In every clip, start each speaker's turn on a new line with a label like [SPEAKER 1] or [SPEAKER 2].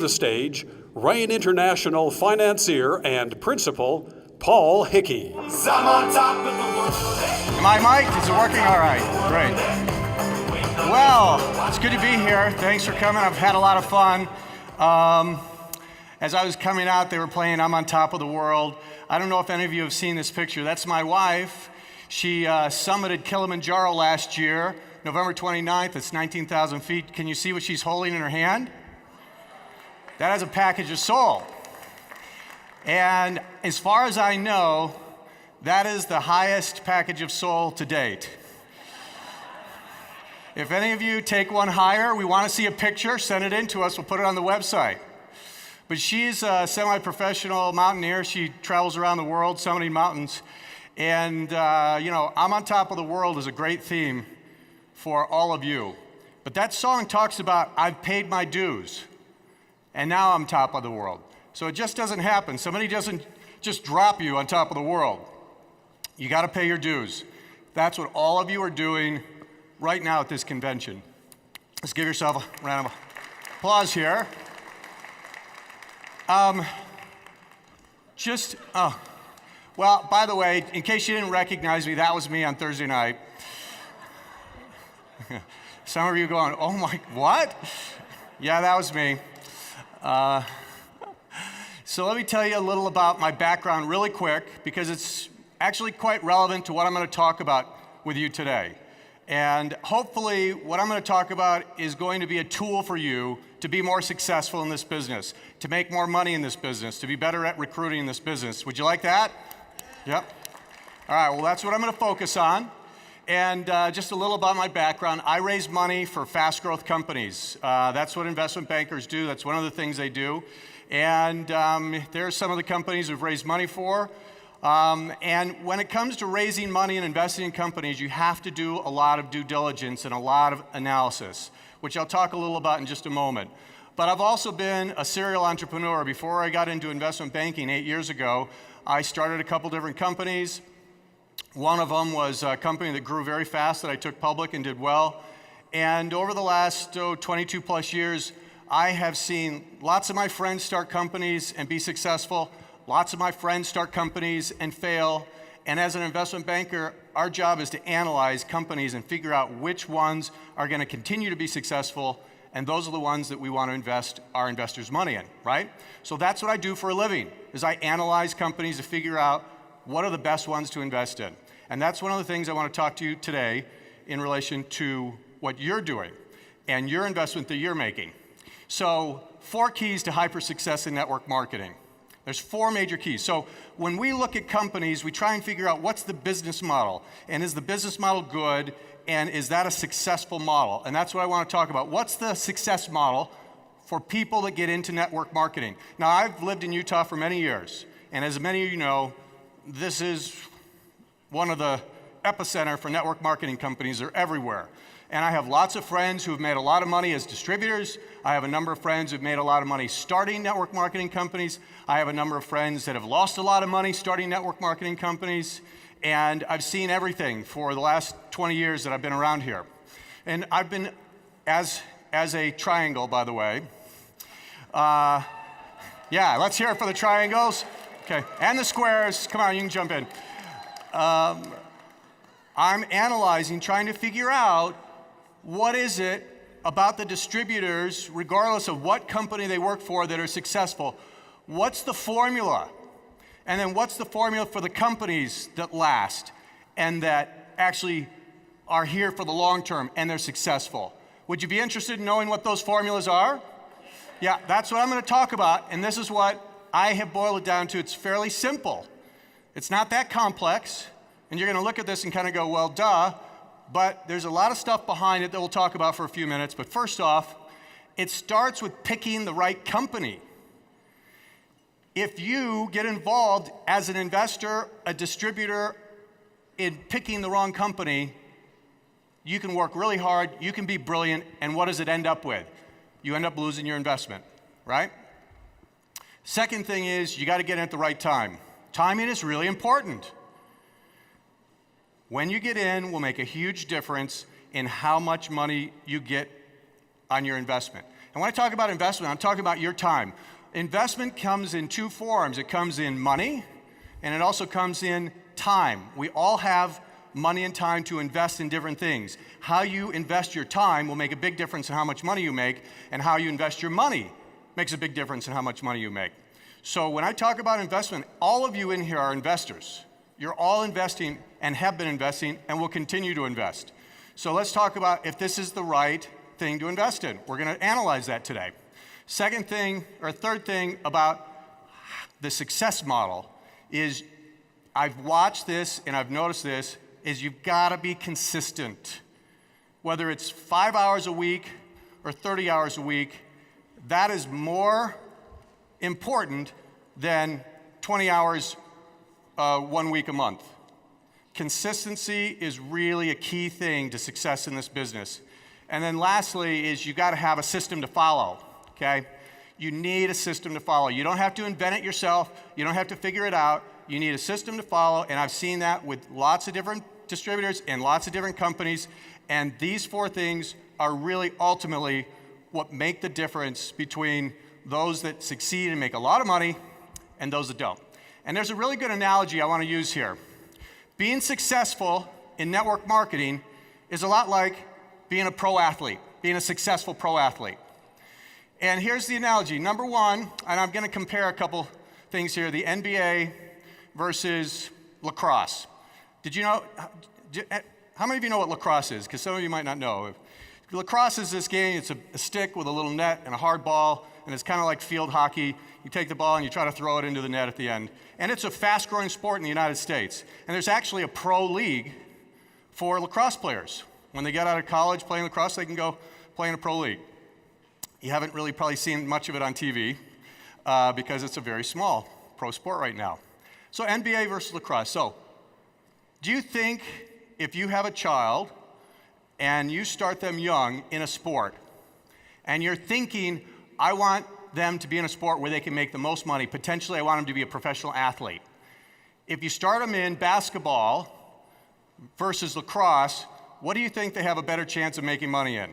[SPEAKER 1] the stage Rain International financier and principal, Paul Hickey.
[SPEAKER 2] Am I mic'd? Is it working all right? Great. Well, it's good to be here. Thanks for coming. I've had a lot of fun. As I was coming out, they were playing I'm on Top of the World. I don't know if any of you have seen this picture. That's my wife. She summited Kilimanjaro last year, November 29th. It's 19,000 feet. Can you see what she's holding in her hand? That has a package of soul. And as far as I know, that is the highest package of soul to date. If any of you take one higher, we want to see a picture, send it in to us, we'll put it on the website. But she's a semi-professional mountaineer. She travels around the world summiting mountains. And, I'm on Top of the World is a great theme for all of you. But that song talks about I've paid my dues, and now I'm top of the world. So it just doesn't happen. Somebody doesn't just drop you on top of the world. You got to pay your dues. That's what all of you are doing right now at this convention. Let's give yourself a round of applause here. Well, by the way, in case you didn't recognize me, that was me on Thursday night. Some of you going, oh my, what? Yeah, that was me. So let me tell you a little about my background really quick, because it's actually quite relevant to what I'm going to talk about with you today. And hopefully what I'm going to talk about is going to be a tool for you to be more successful in this business, to make more money in this business, to be better at recruiting in this business. Would you like that? Yep. All right, well, that's what I'm going to focus on. And just a little about my background. I raise money for fast growth companies. That's what investment bankers do. That's one of the things they do. And there are some of the companies we've raised money for. And when it comes to raising money and investing in companies, you have to do a lot of due diligence and a lot of analysis, which I'll talk a little about in just a moment. But I've also been a serial entrepreneur. Before I got into investment banking 8 years ago, I started a couple different companies. One of them was a company that grew very fast that I took public and did well. And over the last 22 plus years, I have seen lots of my friends start companies and be successful. Lots of my friends start companies and fail. And as an investment banker, our job is to analyze companies and figure out which ones are going to continue to be successful. And those are the ones that we want to invest our investors' money in, right? So that's what I do for a living, is I analyze companies to figure out what are the best ones to invest in. And that's one of the things I want to talk to you today in relation to what you're doing and your investment that you're making. So 4 keys to hyper success in network marketing. There's 4 major keys. So when we look at companies, we try and figure out what's the business model, and is the business model good, and is that a successful model? And that's what I want to talk about. What's the success model for people that get into network marketing? Now, I've lived in Utah for many years, and as many of you know, this is one of the epicenter for network marketing companies. They're everywhere. And I have lots of friends who have made a lot of money as distributors. I have a number of friends who've made a lot of money starting network marketing companies. I have a number of friends that have lost a lot of money starting network marketing companies. And I've seen everything for the last 20 years that I've been around here. And I've been, as a triangle, by the way. Yeah, let's hear it for the triangles. Okay, and the squares. Come on, you can jump in. I'm analyzing, trying to figure out what is it about the distributors, regardless of what company they work for, that are successful. What's the formula? And then what's the formula for the companies that last and that actually are here for the long term and they're successful? Would you be interested in knowing what those formulas are? Yeah, that's what I'm going to talk about, and this is what I have boiled it down to. It's fairly simple. It's not that complex, and you're going to look at this and kind of go, well, duh, but there's a lot of stuff behind it that we'll talk about for a few minutes. But first off, it starts with picking the right company. If you get involved as an investor, a distributor, in picking the wrong company, you can work really hard, you can be brilliant, and what does it end up with? You end up losing your investment, right? Second thing is, you got to get in at the right time. Timing is really important. When you get in will make a huge difference in how much money you get on your investment. And when I talk about investment, I'm talking about your time. Investment comes in two forms. It comes in money, and it also comes in time. We all have money and time to invest in different things. How you invest your time will make a big difference in how much money you make, and how you invest your money makes a big difference in how much money you make. So when I talk about investment, all of you in here are investors. You're all investing and have been investing and will continue to invest. So let's talk about if this is the right thing to invest in. We're going to analyze that today. Third thing about the success model is, I've watched this and I've noticed this, is you've got to be consistent. Whether it's 5 hours a week or 30 hours a week, that is more important than 20 hours 1 week a month. Consistency is really a key thing to success in this business. And then lastly is you got to have a system to follow, okay? You need a system to follow. You don't have to invent it yourself. You don't have to figure it out. You need a system to follow, and I've seen that with lots of different distributors and lots of different companies, and these 4 things are really ultimately what make the difference between those that succeed and make a lot of money and those that don't. And there's a really good analogy I want to use here. Being successful in network marketing is a lot like being a pro athlete, being a successful pro athlete. And here's the analogy. Number one, and I'm going to compare a couple things here, the NBA versus lacrosse. Did you know, how many of you know what lacrosse is? Because some of you might not know. Lacrosse is this game, it's a stick with a little net and a hard ball, and it's kind of like field hockey. You take the ball and you try to throw it into the net at the end. And it's a fast-growing sport in the United States. And there's actually a pro league for lacrosse players. When they get out of college playing lacrosse, they can go play in a pro league. You haven't really probably seen much of it on TV because it's a very small pro sport right now. So NBA versus lacrosse. So do you think if you have a child and you start them young in a sport and you're thinking, I want them to be in a sport where they can make the most money, potentially I want them to be a professional athlete. If you start them in basketball versus lacrosse, what do you think they have a better chance of making money in?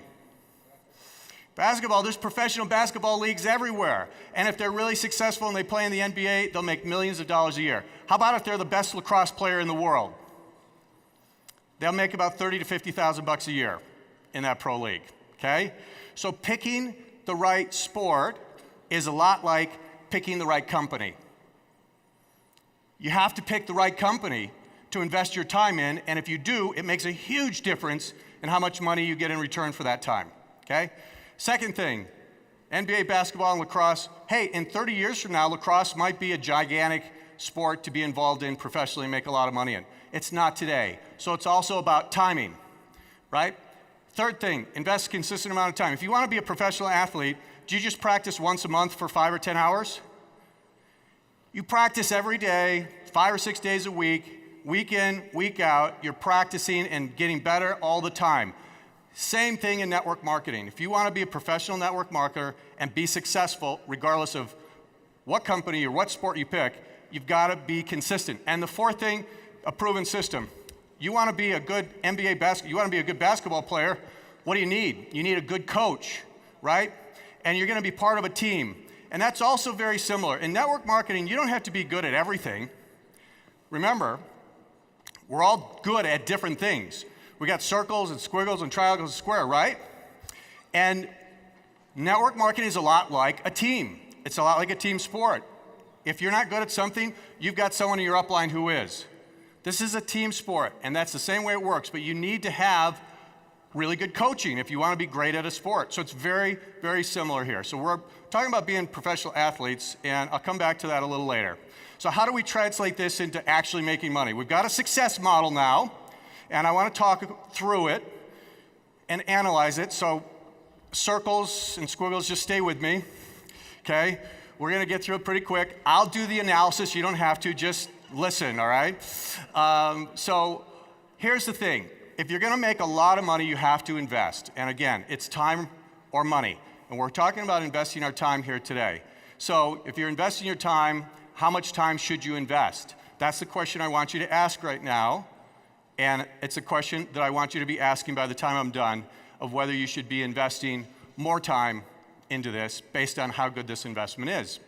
[SPEAKER 2] Basketball, there's professional basketball leagues everywhere. And if they're really successful and they play in the NBA, they'll make millions of dollars a year. How about if they're the best lacrosse player in the world? They'll make about $30,000 to $50,000 a year in that pro league, okay? So picking the right sport is a lot like picking the right company. You have to pick the right company to invest your time in, and if you do, it makes a huge difference in how much money you get in return for that time, okay? Second thing, NBA basketball and lacrosse. Hey, in 30 years from now, lacrosse might be a gigantic sport to be involved in professionally and make a lot of money in. It's not today. So it's also about timing, right? Third thing, invest a consistent amount of time. If you want to be a professional athlete, do you just practice once a month for 5 or 10 hours? You practice every day, 5 or 6 days a week, week in, week out. You're practicing and getting better all the time. Same thing in network marketing. If you want to be a professional network marketer and be successful, regardless of what company or what sport you pick, you've got to be consistent. And the fourth thing, a proven system. You want to be a good you want to be a good basketball player, what do you need? You need a good coach, right? And you're going to be part of a team. And that's also very similar. In network marketing, you don't have to be good at everything. Remember, we're all good at different things. We got circles and squiggles and triangles and square, right? And network marketing is a lot like a team. It's a lot like a team sport. If you're not good at something, you've got someone in your upline who is. This is a team sport, and that's the same way it works, but you need to have really good coaching if you want to be great at a sport. So it's very, very similar here. So we're talking about being professional athletes, and I'll come back to that a little later. So how do we translate this into actually making money? We've got a success model now, and I want to talk through it and analyze it. So circles and squiggles, just stay with me, okay? We're going to get through it pretty quick. I'll do the analysis. You don't have to. Just listen, all right? So here's the thing. If you're going to make a lot of money, you have to invest. And again, it's time or money. And we're talking about investing our time here today. So if you're investing your time, how much time should you invest? That's the question I want you to ask right now. And it's a question that I want you to be asking by the time I'm done, of whether you should be investing more time into this based on how good this investment is.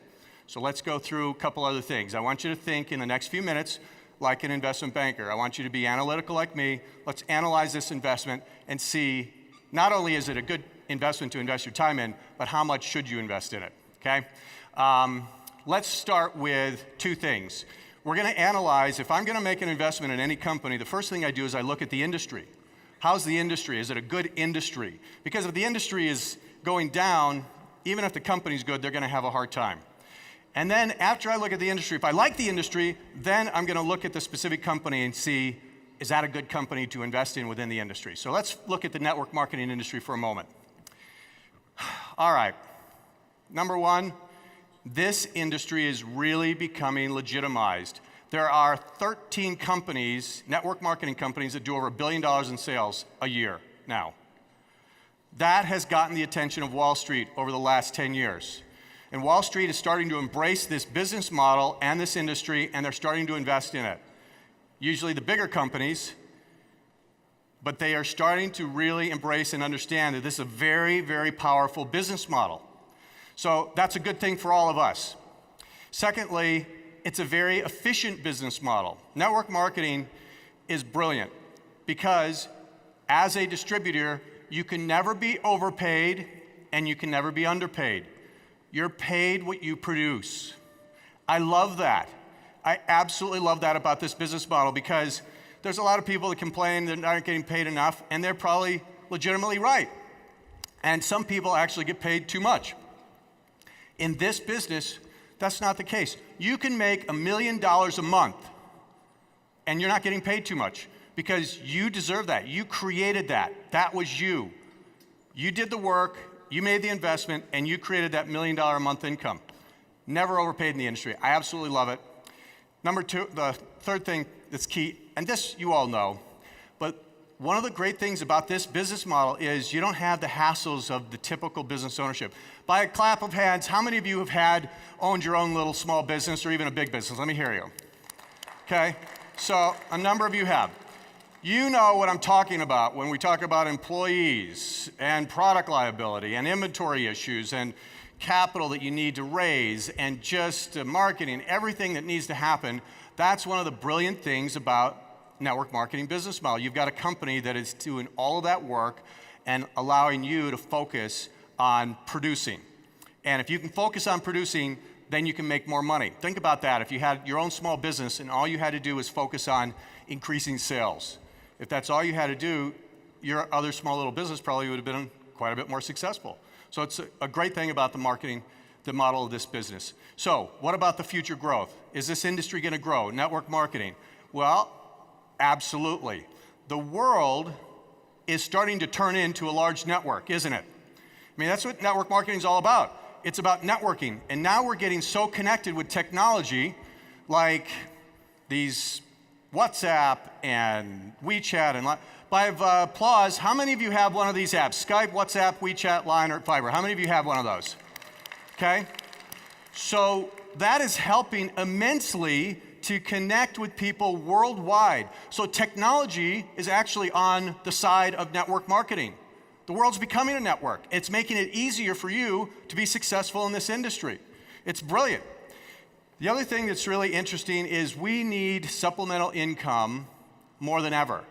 [SPEAKER 2] So let's go through a couple other things. I want you to think in the next few minutes like an investment banker. I want you to be analytical like me. Let's analyze this investment and see not only is it a good investment to invest your time in, but how much should you invest in it, okay? Let's start with two things. We're going to analyze, if I'm going to make an investment in any company, the first thing I do is I look at the industry. How's the industry? Is it a good industry? Because if the industry is going down, even if the company's good, they're going to have a hard time. And then after I look at the industry, if I like the industry, then I'm going to look at the specific company and see, is that a good company to invest in within the industry? So let's look at the network marketing industry for a moment. All right. Number one, this industry is really becoming legitimized. There are 13 companies, network marketing companies, that do over $1 billion in sales a year now. That has gotten the attention of Wall Street over the last 10 years. And Wall Street is starting to embrace this business model and this industry, and they're starting to invest in it. Usually the bigger companies, but they are starting to really embrace and understand that this is a very, very powerful business model. So that's a good thing for all of us. Secondly, it's a very efficient business model. Network marketing is brilliant because as a distributor, you can never be overpaid and you can never be underpaid. You're paid what you produce. I love that. I absolutely love that about this business model because there's a lot of people that complain they're not getting paid enough, and they're probably legitimately right. And some people actually get paid too much. In this business, that's not the case. You can make $1 million a month, and you're not getting paid too much because you deserve that. You created that. That was you. You did the work. You made the investment, and you created that $1 million a month income. Never overpaid in the industry. I absolutely love it. Number two, the third thing that's key, and this you all know, but one of the great things about this business model is you don't have the hassles of the typical business ownership. By a clap of hands, how many of you have owned your own little small business or even a big business? Let me hear you. Okay, so a number of you have. You know what I'm talking about when we talk about employees and product liability and inventory issues and capital that you need to raise and just marketing, everything that needs to happen. That's one of the brilliant things about network marketing business model. You've got a company that is doing all of that work and allowing you to focus on producing. And if you can focus on producing, then you can make more money. Think about that. If you had your own small business and all you had to do was focus on increasing sales, if that's all you had to do, your other small little business probably would have been quite a bit more successful. So it's a great thing about the marketing, the model of this business. So what about the future growth? Is this industry going to grow? Network marketing? Well, absolutely. The world is starting to turn into a large network, isn't it? I mean, that's what network marketing is all about. It's about networking. And now we're getting so connected with technology like these WhatsApp and WeChat and by applause, how many of you have one of these apps? Skype, WhatsApp, WeChat, Line, or Fiverr. How many of you have one of those? Okay? So that is helping immensely to connect with people worldwide. So technology is actually on the side of network marketing. The world's becoming a network. It's making it easier for you to be successful in this industry. It's brilliant. The other thing that's really interesting is we need supplemental income more than ever.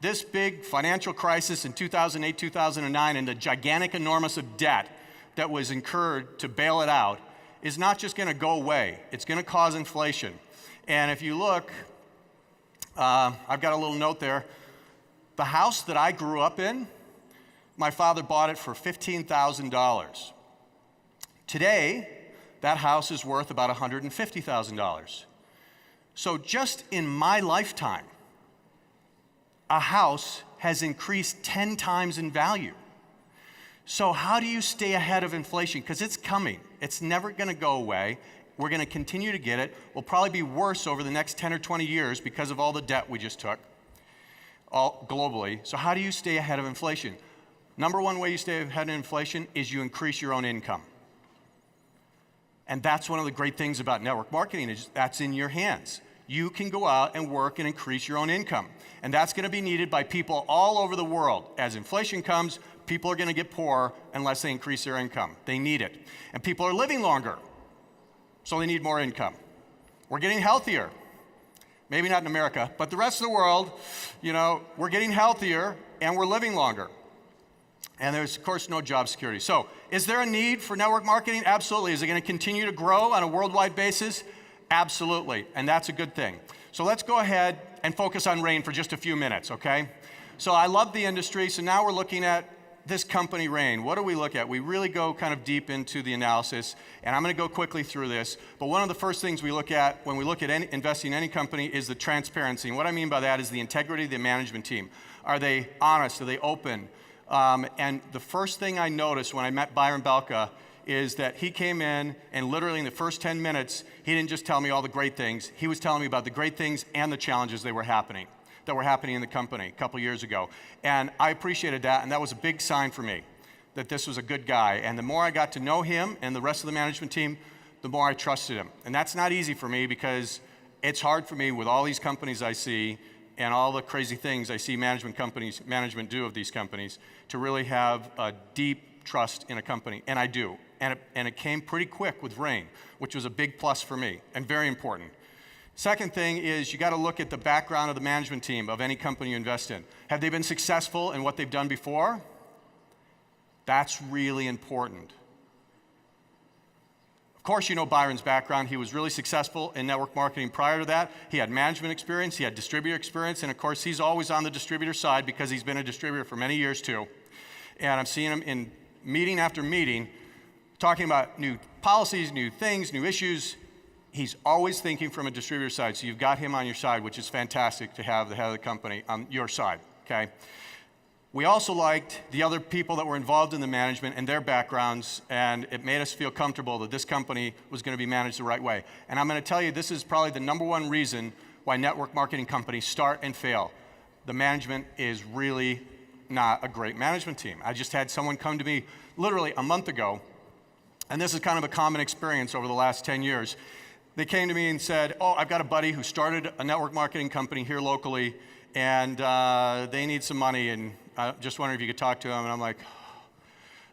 [SPEAKER 2] This big financial crisis in 2008, 2009, and the gigantic enormous of debt that was incurred to bail it out is not just going to go away. It's going to cause inflation. And if you look, I've got a little note there. The house that I grew up in, my father bought it for $15,000. Today, that house is worth about $150,000. So just in my lifetime, a house has increased 10 times in value. So how do you stay ahead of inflation? Because it's coming. It's never going to go away. We're going to continue to get it. We'll probably be worse over the next 10 or 20 years because of all the debt we just took all globally. So how do you stay ahead of inflation? Number one way you stay ahead of inflation is you increase your own income. And that's one of the great things about network marketing is that's in your hands. You can go out and work and increase your own income. And that's going to be needed by people all over the world. As inflation comes, people are going to get poor unless they increase their income. They need it. And people are living longer, so they need more income. We're getting healthier. Maybe not in America, but the rest of the world, we're getting healthier and we're living longer. And there's, of course, no job security. So is there a need for network marketing? Absolutely. Is it going to continue to grow on a worldwide basis? Absolutely. And that's a good thing. So let's go ahead and focus on Rain for just a few minutes, okay? So I love the industry. So now we're looking at this company, Rain. What do we look at? We really go kind of deep into the analysis. And I'm going to go quickly through this. But one of the first things we look at when we look at investing in any company is the transparency. And what I mean by that is the integrity of the management team. Are they honest? Are they open? And the first thing I noticed when I met Byron Belka is that he came in and literally in the first 10 minutes, he didn't just tell me all the great things. He was telling me about the great things and the challenges that were happening in the company a couple years ago. And I appreciated that, and that was a big sign for me that this was a good guy. And the more I got to know him and the rest of the management team, the more I trusted him. And that's not easy for me because it's hard for me with all these companies I see and all the crazy things I see management do of these companies to really have a deep trust in a company, and I do. And it came pretty quick with Rain, which was a big plus for me and very important. Second thing is you got to look at the background of the management team of any company you invest in. Have they been successful in what they've done before? That's really important. Of course, you know Byron's background. He was really successful in network marketing prior to that. He had management experience, he had distributor experience, and of course, he's always on the distributor side because he's been a distributor for many years too. And I'm seeing him in meeting after meeting, talking about new policies, new things, new issues. He's always thinking from a distributor side, so you've got him on your side, which is fantastic to have the head of the company on your side, okay? We also liked the other people that were involved in the management and their backgrounds, and it made us feel comfortable that this company was going to be managed the right way. And I'm going to tell you, this is probably the number one reason why network marketing companies start and fail. The management is really not a great management team. I just had someone come to me literally a month ago, and this is kind of a common experience over the last 10 years. They came to me and said, I've got a buddy who started a network marketing company here locally, and they need some money, and I just wondering if you could talk to him. And I'm like,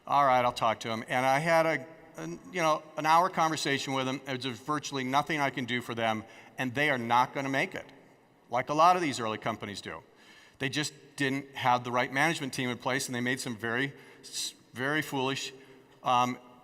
[SPEAKER 2] all right, I'll talk to him. And I had an hour conversation with him. There's virtually nothing I can do for them, and they are not going to make it, like a lot of these early companies do. They just didn't have the right management team in place, and they made some very, very foolish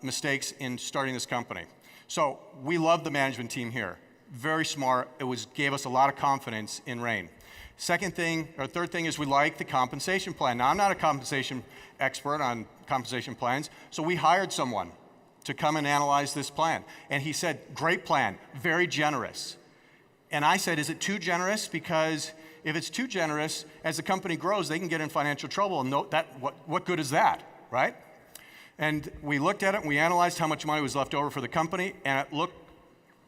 [SPEAKER 2] mistakes in starting this company. So we love the management team here. Very smart. It gave us a lot of confidence in Rain. Third thing is we like the compensation plan. Now, I'm not a compensation expert on compensation plans, so we hired someone to come and analyze this plan. And he said, great plan, very generous. And I said, is it too generous? Because if it's too generous, as the company grows, they can get in financial trouble. And what good is that, right? And we looked at it, and we analyzed how much money was left over for the company, and it looked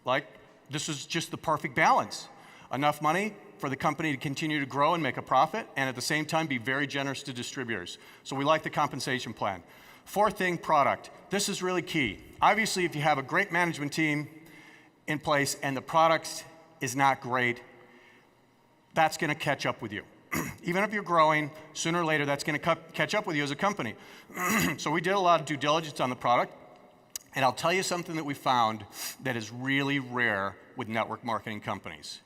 [SPEAKER 2] like this was just the perfect balance. Enough money for the company to continue to grow and make a profit, and at the same time be very generous to distributors. So we like the compensation plan. Fourth thing, product. This is really key. Obviously, if you have a great management team in place and the product is not great, that's going to catch up with you. Even if you're growing, sooner or later, that's going to catch up with you as a company. So we did a lot of due diligence on the product, and I'll tell you something that we found that is really rare with network marketing companies.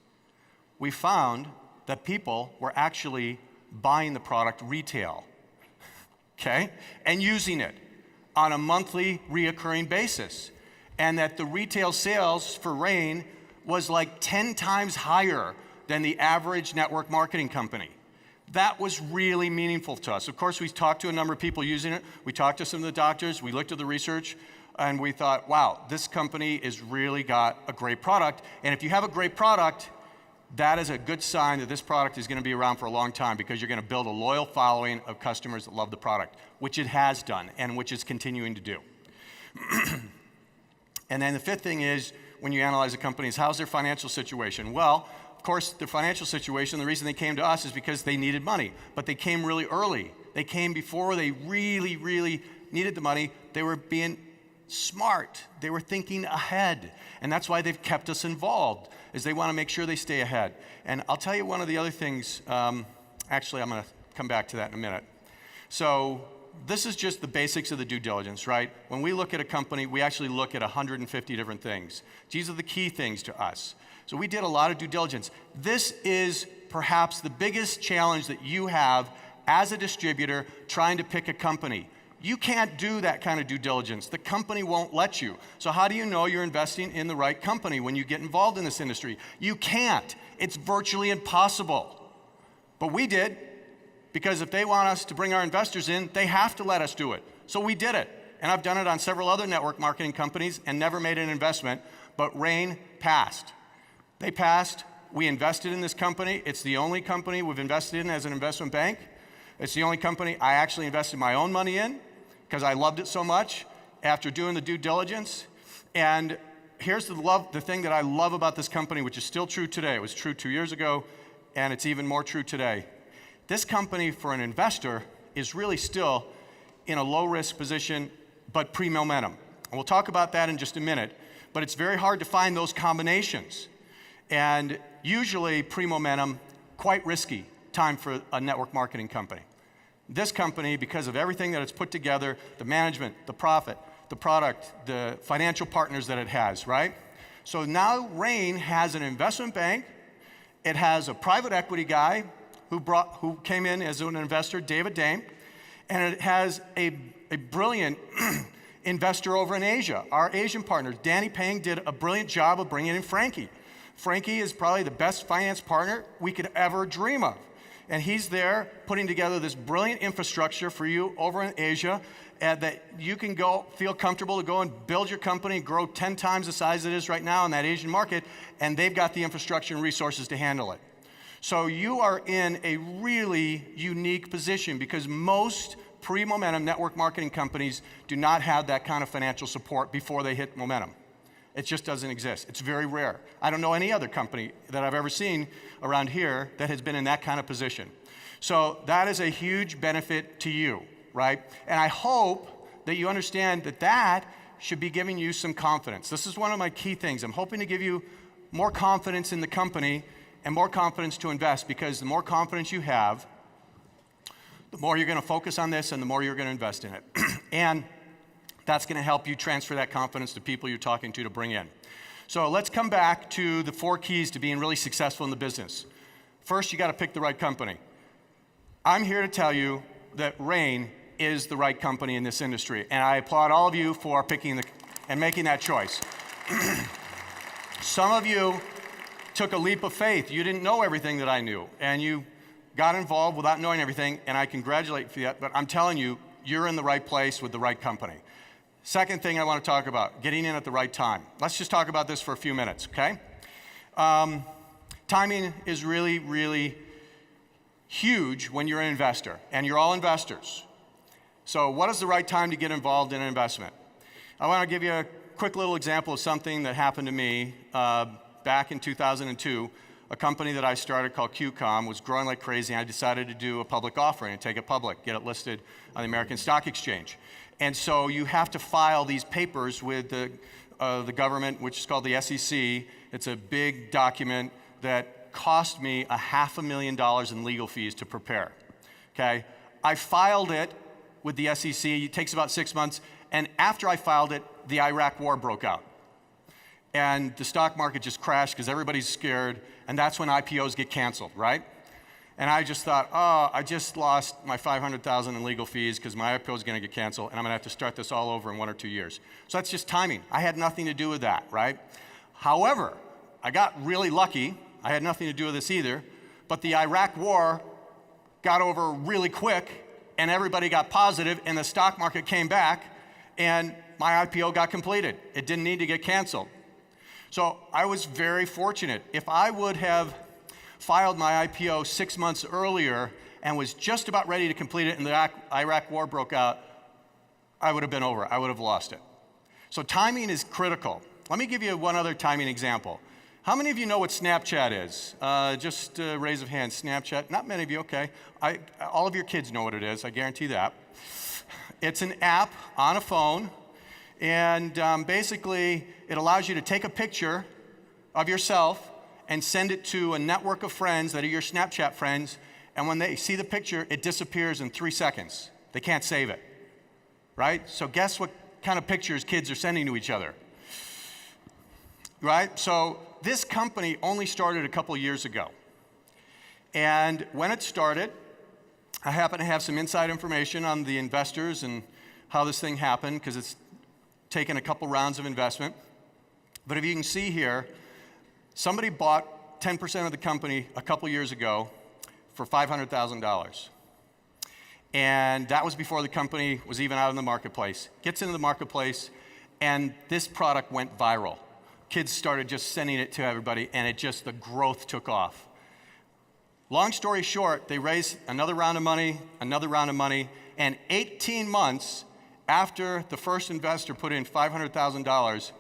[SPEAKER 2] We found that people were actually buying the product retail, okay, and using it on a monthly reoccurring basis, and that the retail sales for Rain was like 10 times higher than the average network marketing company. That was really meaningful to us. Of course, we talked to a number of people using it. We talked to some of the doctors. We looked at the research, and we thought, wow, this company has really got a great product. And if you have a great product, that is a good sign that this product is going to be around for a long time because you're going to build a loyal following of customers that love the product, which it has done and which it's continuing to do. And then the fifth thing is, when you analyze a company, is how's their financial situation? Well, of course, their financial situation, the reason they came to us is because they needed money, but they came really early. They came before they really, really needed the money. They were being smart. They were thinking ahead, and that's why they've kept us involved, is they want to make sure they stay ahead. And I'll tell you one of the other things, actually, I'm going to come back to that in a minute. So this is just the basics of the due diligence, right? When we look at a company, we actually look at 150 different things. These are the key things to us. So we did a lot of due diligence. This is perhaps the biggest challenge that you have as a distributor trying to pick a company. You can't do that kind of due diligence. The company won't let you. So how do you know you're investing in the right company when you get involved in this industry? You can't. It's virtually impossible. But we did, because if they want us to bring our investors in, they have to let us do it. So we did it. And I've done it on several other network marketing companies and never made an investment, but Rain passed. They passed. We invested in this company. It's the only company we've invested in as an investment bank. It's the only company I actually invested my own money in because I loved it so much after doing the due diligence. And here's the thing that I love about this company, which is still true today. It was true 2 years ago, and it's even more true today. This company, for an investor, is really still in a low-risk position, but pre-momentum. And we'll talk about that in just a minute, but it's very hard to find those combinations. And usually, pre-momentum, quite risky time for a network marketing company. This company, because of everything that it's put together, the management, the profit, the product, the financial partners that it has, right? So now Rain has an investment bank. It has a private equity guy who came in as an investor, David Dame, and it has a brilliant investor over in Asia. Our Asian partner, Danny Pang, did a brilliant job of bringing in Frankie. Frankie is probably the best finance partner we could ever dream of. And he's there putting together this brilliant infrastructure for you over in Asia that you can go feel comfortable to go and build your company and grow 10 times the size it is right now in that Asian market, and they've got the infrastructure and resources to handle it. So you are in a really unique position because most pre-momentum network marketing companies do not have that kind of financial support before they hit momentum. It just doesn't exist. It's very rare. I don't know any other company that I've ever seen around here that has been in that kind of position. So that is a huge benefit to you, right? And I hope that you understand that that should be giving you some confidence. This is one of my key things. I'm hoping to give you more confidence in the company and more confidence to invest, because the more confidence you have, the more you're going to focus on this and the more you're going to invest in it. And that's going to help you transfer that confidence to people you're talking to bring in. So let's come back to the 4 keys to being really successful in the business. First, you got to pick the right company. I'm here to tell you that Rain is the right company in this industry, and I applaud all of you for picking and making that choice. Some of you took a leap of faith. You didn't know everything that I knew, and you got involved without knowing everything, and I congratulate you for that, but I'm telling you, you're in the right place with the right company. Second thing I want to talk about, getting in at the right time. Let's just talk about this for a few minutes, okay? Timing is really, really huge when you're an investor, and you're all investors. So what is the right time to get involved in an investment? I want to give you a quick little example of something that happened to me back in 2002. A company that I started called QCOM was growing like crazy, and I decided to do a public offering and take it public, get it listed on the American Stock Exchange. And so you have to file these papers with the government, which is called the SEC. It's a big document that cost me $500,000 in legal fees to prepare, okay? I filed it with the SEC. It takes about 6 months. And after I filed it, the Iraq war broke out. And the stock market just crashed because everybody's scared. And that's when IPOs get canceled, right? And I just thought, oh, I just lost my $500,000 in legal fees because my IPO is going to get canceled, and I'm going to have to start this all over in 1 or 2 years. So that's just timing. I had nothing to do with that, right? However, I got really lucky. I had nothing to do with this either. But the Iraq war got over really quick, and everybody got positive, and the stock market came back, and my IPO got completed. It didn't need to get canceled. So I was very fortunate. If I would have filed my IPO 6 months earlier and was just about ready to complete it and the Iraq war broke out, I would have been over. I would have lost it. So timing is critical. Let me give you one other timing example. How many of you know what Snapchat is? Just a raise of hands. Snapchat. Not many of you, okay. All of your kids know what it is, I guarantee that. It's an app on a phone, and basically it allows you to take a picture of yourself and send it to a network of friends that are your Snapchat friends, and when they see the picture, it disappears in 3 seconds. They can't save it, right? So guess what kind of pictures kids are sending to each other, right? So this company only started a couple years ago. And when it started, I happen to have some inside information on the investors and how this thing happened, because it's taken a couple rounds of investment. But if you can see here, somebody bought 10% of the company a couple years ago for $500,000. And that was before the company was even out in the marketplace. Gets into the marketplace, and this product went viral. Kids started just sending it to everybody, and the growth took off. Long story short, they raised another round of money, and 18 months after the first investor put in $500,000,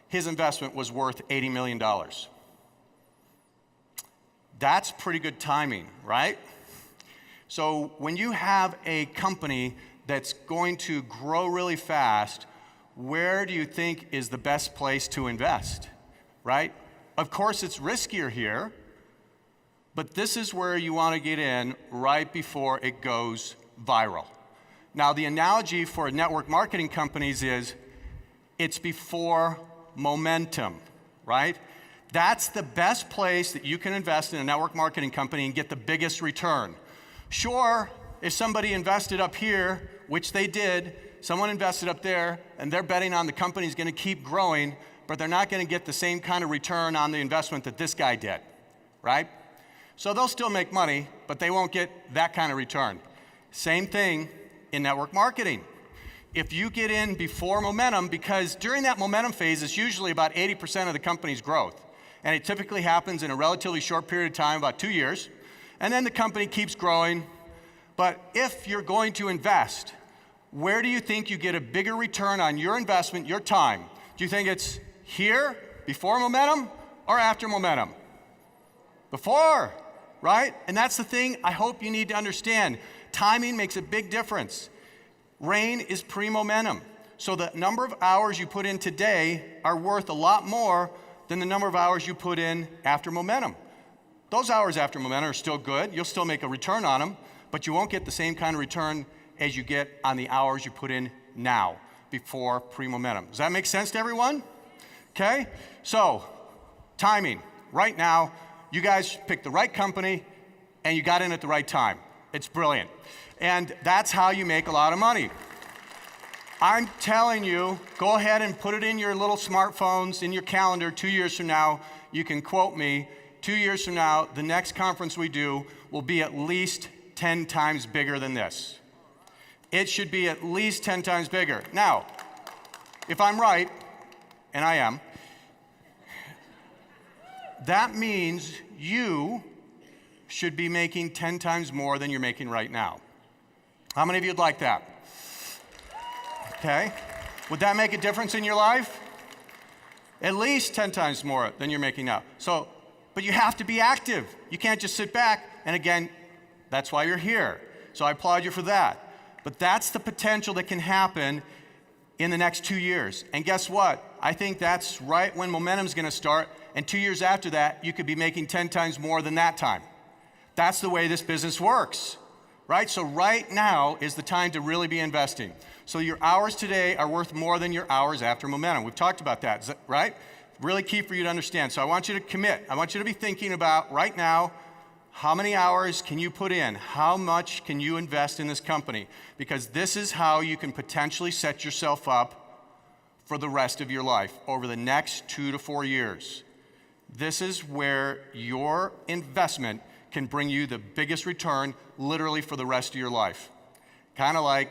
[SPEAKER 2] his investment was worth $80 million. That's pretty good timing, right? So when you have a company that's going to grow really fast, where do you think is the best place to invest, right? Of course, it's riskier here, but this is where you want to get in right before it goes viral. Now, the analogy for network marketing companies is it's before momentum, right? That's the best place that you can invest in a network marketing company and get the biggest return. Sure, if somebody invested up here, which they did, someone invested up there, and they're betting on the company's going to keep growing, but they're not going to get the same kind of return on the investment that this guy did, right? So they'll still make money, but they won't get that kind of return. Same thing in network marketing. If you get in before momentum, because during that momentum phase, it's usually about 80% of the company's growth. And it typically happens in a relatively short period of time, about 2 years. And then the company keeps growing. But if you're going to invest, where do you think you get a bigger return on your investment, your time? Do you think it's here, before momentum, or after momentum? Before, right? And that's the thing I hope you need to understand. Timing makes a big difference. Rain is pre-momentum. So the number of hours you put in today are worth a lot more than the number of hours you put in after momentum. Those hours after momentum are still good. You'll still make a return on them, but you won't get the same kind of return as you get on the hours you put in now, before pre-momentum. Does that make sense to everyone? Okay? So, timing. Right now, you guys picked the right company, and you got in at the right time. It's brilliant. And that's how you make a lot of money. I'm telling you, go ahead and put it in your little smartphones, in your calendar. 2 years from now, you can quote me. 2 years from now, the next conference we do will be at least 10 times bigger than this. It should be at least 10 times bigger. Now, if I'm right, and I am, that means you should be making 10 times more than you're making right now. How many of you would like that? Okay. Would that make a difference in your life? At least 10 times more than you're making now. So, but you have to be active. You can't just sit back. And again, that's why you're here. So I applaud you for that. But that's the potential that can happen in the next 2 years. And guess what? I think that's right when momentum's going to start. And 2 years after that, you could be making 10 times more than that time. That's the way this business works, right? So right now is the time to really be investing. So your hours today are worth more than your hours after momentum. We've talked about that, right? Really key for you to understand. So I want you to commit. I want you to be thinking about right now, how many hours can you put in? How much can you invest in this company? Because this is how you can potentially set yourself up for the rest of your life over the next 2 to 4 years. This is where your investment can bring you the biggest return literally for the rest of your life. Kind of like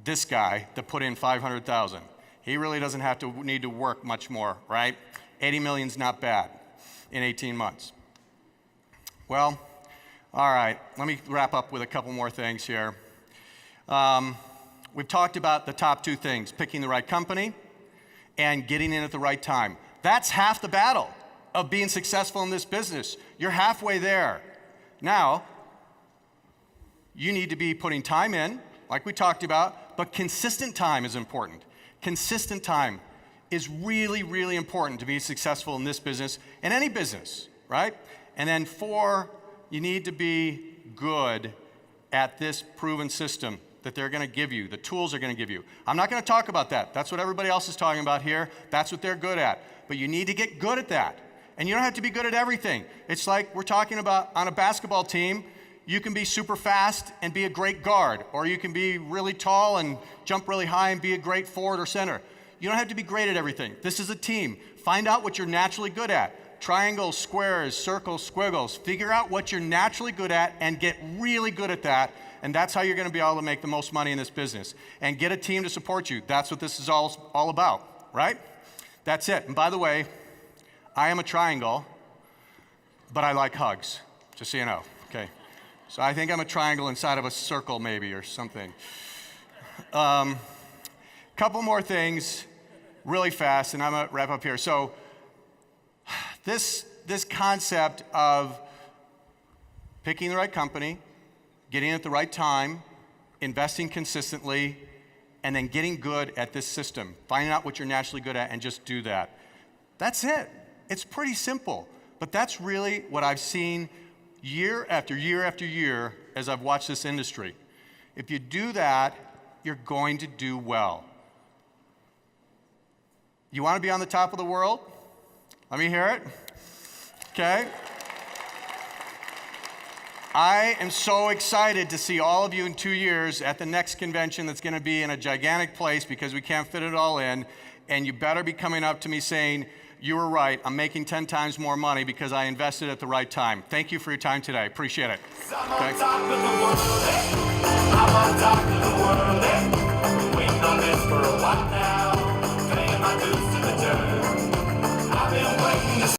[SPEAKER 2] this guy that put in $500,000. He really doesn't have to need to work much more, right? 80 million's not bad in 18 months. Well, all right, let me wrap up with a couple more things here. We've talked about the top 2 things, picking the right company and getting in at the right time. That's half the battle of being successful in this business. You're halfway there. Now, you need to be putting time in, like we talked about, but consistent time is important. Consistent time is really, really important to be successful in this business and any business, right? And then 4, you need to be good at this proven system. that they're going to give you, the tools they're going to give you. I'm not going to talk about that. That's what everybody else is talking about here. That's what they're good at. But you need to get good at that. And you don't have to be good at everything. It's like we're talking about on a basketball team, you can be super fast and be a great guard, or you can be really tall and jump really high and be a great forward or center. You don't have to be great at everything. This is a team. Find out what you're naturally good at. Triangles, squares, circles, squiggles. Figure out what you're naturally good at and get really good at that. And that's how you're going to be able to make the most money in this business. And get a team to support you. That's what this is all about, right? That's it. And by the way, I am a triangle, but I like hugs, just so you know, okay? So I think I'm a triangle inside of a circle maybe or something. Couple more things really fast, and I'm gonna wrap up here. So this concept of picking the right company, getting it at the right time, investing consistently, and then getting good at this system, finding out what you're naturally good at and just do that. That's it. It's pretty simple, but that's really what I've seen year after year after year as I've watched this industry. If you do that, you're going to do well. You want to be on the top of the world? Let me hear it. Okay. I am so excited to see all of you in 2 years at the next convention that's going to be in a gigantic place because we can't fit it all in, and you better be coming up to me saying, you were right, I'm making 10 times more money because I invested at the right time. Thank you for your time today. Appreciate it.
[SPEAKER 3] I'm on top of the world, I'm on top of the world, We've been waiting on this for a while now.